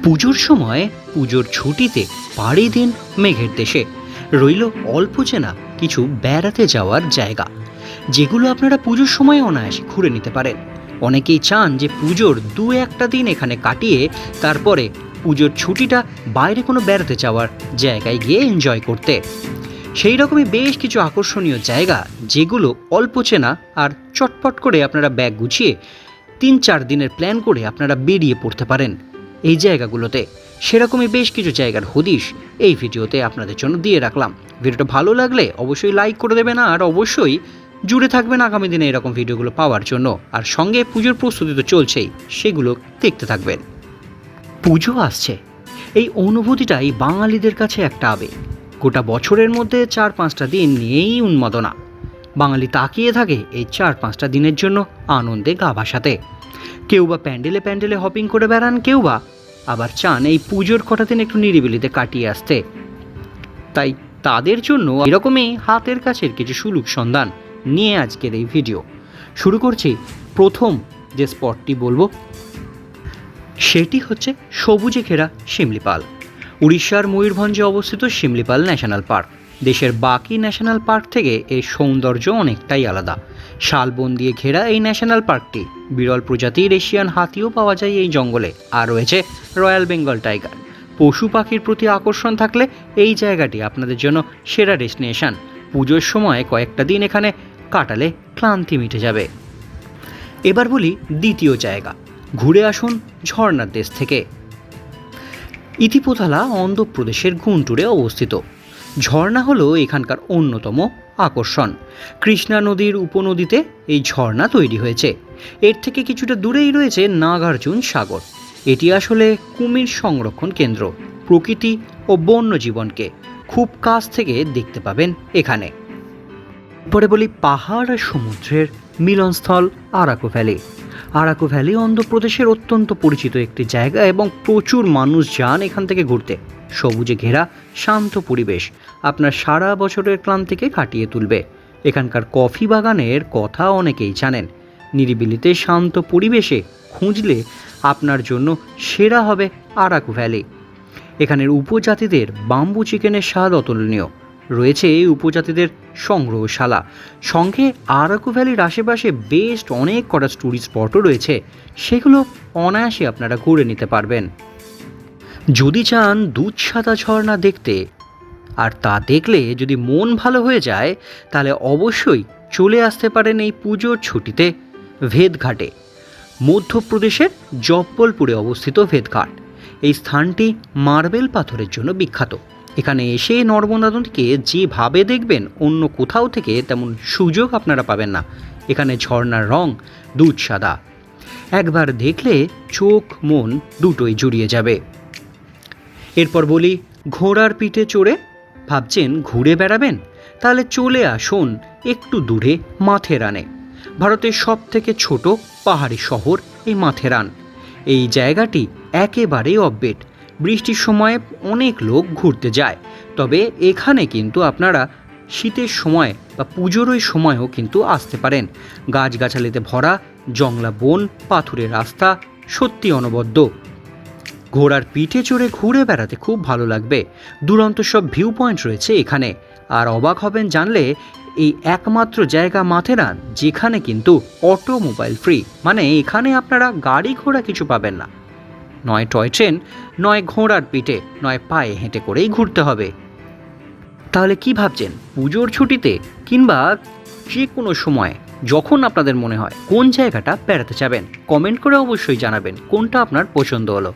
পুজোর সময় পুজোর ছুটিতে পাড়ি দিন মেঘের দেশে রইল অল্প চেনা কিছু বেড়াতে যাওয়ার জায়গা, যেগুলো আপনারা পুজোর সময় অনায়াসে ঘুরে নিতে পারেন। অনেকেই চান যে পুজোর দু একটা দিন এখানে কাটিয়ে তারপরে পুজোর ছুটিটা বাইরে কোনো বেড়াতে যাওয়ার জায়গায় গিয়ে এনজয় করতে। সেই রকমই বেশ কিছু আকর্ষণীয় জায়গা, যেগুলো অল্প চেনা আর চটপট করে আপনারা ব্যাগ গুছিয়ে 3-4 দিনের প্ল্যান করে আপনারা বেরিয়ে পড়তে পারেন এই জায়গাগুলোতে। সেরকমই বেশ কিছু জায়গার হদিশ এই ভিডিওতে আপনাদের জন্য দিয়ে রাখলাম। ভিডিওটা ভালো লাগলে অবশ্যই লাইক করে দেবেন, আর অবশ্যই জুড়ে থাকবেন আগামী দিনে এরকম ভিডিওগুলো পাওয়ার জন্য। আর সঙ্গে পুজোর প্রস্তুতি তো চলছেই, সেগুলো দেখতে থাকবেন। পুজো আসছে, এই অনুভূতিটাই বাঙালিদের কাছে একটা আবেগ। গোটা বছরের মধ্যে 4-5টা দিন নিয়েই উন্মাদনা। বাঙালি তাকিয়ে থাকে এই 4-5টা দিনের জন্য আনন্দে গা ভাসাতে। কেউ বা প্যান্ডেলে প্যান্ডেলে হপিং করে বেড়ান, কেউ বা আবার চান এই পুজোর কটা দিন একটু নিরিবিলিতে কাটিয়ে আসতে। তাই তাদের জন্য এরকমই হাতের কাছের কিছু সুলুক সন্ধান নিয়ে আজকের এই ভিডিও শুরু করছি। প্রথম যে স্পটটি বলবো সেটি হচ্ছে সবুজে ঘেরা শিমলিপাল। উড়িষ্যার ময়ূরভঞ্জে অবস্থিত শিমলিপাল ন্যাশনাল পার্ক দেশের বাকি ন্যাশনাল পার্ক থেকে এর সৌন্দর্য অনেকটাই আলাদা। শালবন দিয়ে ঘেরা এই ন্যাশনাল পার্কটি বিরল প্রজাতির এশিয়ান হাতিও পাওয়া যায় এই জঙ্গলে, আর রয়েছে রয়্যাল বেঙ্গল টাইগার। পশু পাখির প্রতি আকর্ষণ থাকলে এই জায়গাটি আপনাদের জন্য সেরা ডেস্টিনেশন। পুজোর সময় কয়েকটা দিন এখানে কাটালে ক্লান্তি মিটে যাবে। এবার বলি দ্বিতীয় জায়গা, ঘুরে আসুন ঝর্ণার দেশ থেকে। ইতিপোথালা অন্ধ্রপ্রদেশের গুন্টুরে অবস্থিত। ঝর্ণা হলো এখানকার অন্যতম আকর্ষণ। কৃষ্ণা নদীর উপনদীতে এই ঝর্ণা তৈরি হয়েছে। এর থেকে কিছুটা দূরেই রয়েছে নাগার্জুন সাগর। এটি আসলে কুমির সংরক্ষণ কেন্দ্র। প্রকৃতি ও বন্যজীবনকে খুব কাছ থেকে দেখতে পাবেন এখানে। পরে বলি পাহাড় আর সমুদ্রের মিলনস্থল আরাকু ভ্যালি। আরাকু ভ্যালি অন্ধ্রপ্রদেশের অত্যন্ত পরিচিত একটি জায়গা এবং প্রচুর মানুষ যান এখান থেকে ঘুরতে। সবুজে ঘেরা শান্ত পরিবেশ আপনার সারা বছরের ক্লান্তিকে কাটিয়ে তুলবে। এখানকার কফি বাগানের কথা অনেকেই জানেন। নিরিবিলিতে শান্ত পরিবেশে খুঁজলে আপনার জন্য সেরা হবে আরাকু ভ্যালি। এখানের উপজাতিদের বাম্বু চিকেনের স্বাদ অতুলনীয়। রয়েছে এই উপজাতিদের সংগ্রহশালা। সঙ্গে আরাকু ভ্যালির আশেপাশে বেস্ট অনেক কটা টুরিস্ট স্পটও রয়েছে, সেগুলো অনায়াসে আপনারা ঘুরে নিতে পারবেন। যদি চান দুধ সাদা ঝর্ণা দেখতে, আর তা দেখলে যদি মন ভালো হয়ে যায়, তাহলে অবশ্যই চলে আসতে পারেন এই পুজোর ছুটিতে ভেদঘাটে। মধ্যপ্রদেশের জব্বলপুরে অবস্থিত ভেদঘাট এই স্থানটি মার্বেল পাথরের জন্য বিখ্যাত। এখানে এসে নর্মদা নদীকে যেভাবে দেখবেন অন্য কোথাও থেকে তেমন সুযোগ আপনারা পাবেন না। এখানে ঝর্ণার রং দুধ সাদা, একবার দেখলে চোখ মন দুটোই জুড়িয়ে যাবে। এরপর বলি ঘোড়ার পিঠে চড়ে ভাবছেন ঘুরে বেড়াবেন, তাহলে চলে আসুন একটু দূরে মাথেরানে। ভারতের সব থেকে ছোট পাহাড়ি শহর এই মাথেরান। এই জায়গাটি একেবারেই অপডেট। বৃষ্টির সময়ে অনেক লোক ঘুরতে যায়, তবে এখানে কিন্তু আপনারা শীতের সময় বা পুজোর ওই সময়ও কিন্তু আসতে পারেন। গাছগাছালিতে ভরা জংলা বন, পাথুরের রাস্তা, সত্যি অনবদ্য। ঘোড়ার পিঠে চড়ে ঘুরে বেড়াতে খুব ভালো লাগবে। দুরন্ত সব ভিউ পয়েন্ট রয়েছে এখানে। আর অবাক হবেন জানলে এই একমাত্র জায়গা মাথেরান যেখানে কিন্তু অটোমোবাইল ফ্রি। মানে এখানে আপনারা গাড়ি ঘোড়া কিছু পাবেন না, নয় টয় ট্রেন, নয় ঘোড়ার পিঠে, নয় পায়ে হেঁটে করেই ঘুরতে হবে। তাহলে কি ভাবছেন, পুজোর ছুটিতে কিংবা যে কোনো সময় যখন আপনাদের মনে হয় কোন জায়গাটা বেড়াতে যাবেন, কমেন্ট করে অবশ্যই জানাবেন কোনটা আপনার পছন্দ হলো।